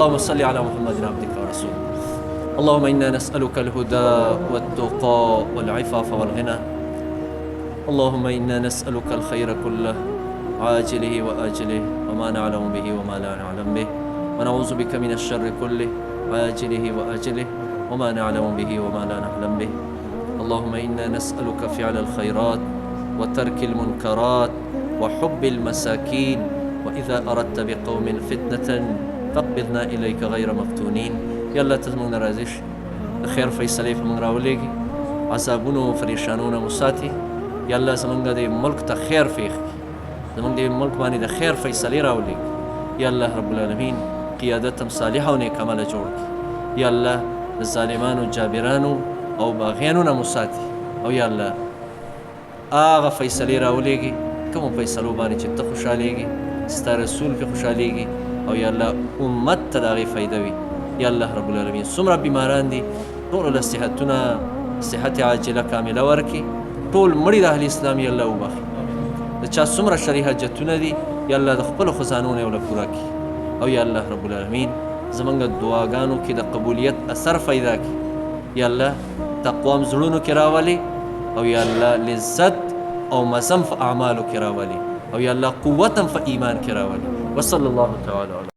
اللهم صل على محمد عبدك ورسولك. اللهم إنا نسألك الهدى والتقى والعفاف والغنى. اللهم إنا نسألك الخير كله عاجله وآجله وما نعلم به وما لا نعلم به، ونعوذ بك من الشر كله عاجله وآجله وما نعلم به وما لا نعلم به. اللهم إنا نسألك فعل الخيرات وترك المنكرات وحب المساكين، وإذا أردت بقوم فتنة فاقبضنا إليك غير مفتونين. یا الله ته زموږ نه راضي شي، د خیر فیصلې په موږ راولېږي، عذابونو او پریشانونو مو ساتي. یا الله زموږ د ملک ته خیر فیښ کړي، زموږ د ملک باندې د خیر فیصلې راولېږي. یا الله رب العالمین قیادت هم صالحه او نیک عمله جوړ کړي. یا الله د ظالمانو جابرانو او باغیانو نه مو ساتي. او یا الله هغه فیصلې راولېږي کومو فیصلو باندې چې ته خوشحالېږي، ستا رسول پرې خوشحالېږي، او یا الله امت ته د هغې فایده وي. یا الله رب العالمین څومره بیماران دي ټولو له صحت عاجله کامله ورکړي، ټول مړي د اهل اسلام یا الله وبخي. د چا څومره شرعي حاجتونه دي یا الله د خپلو خزانو نه یې ورله پوره کړي. او یا الله رب العالمین زموږ دعاګانو کې د قبولیت اثر پیدا کړي. یا الله تقوا هم زړونو کې راولي، او یا الله لذت او مزم په اعمالو کې راولي، او یا الله قوت هم په ایمان کې راولي. وصلی الله تعالی علیه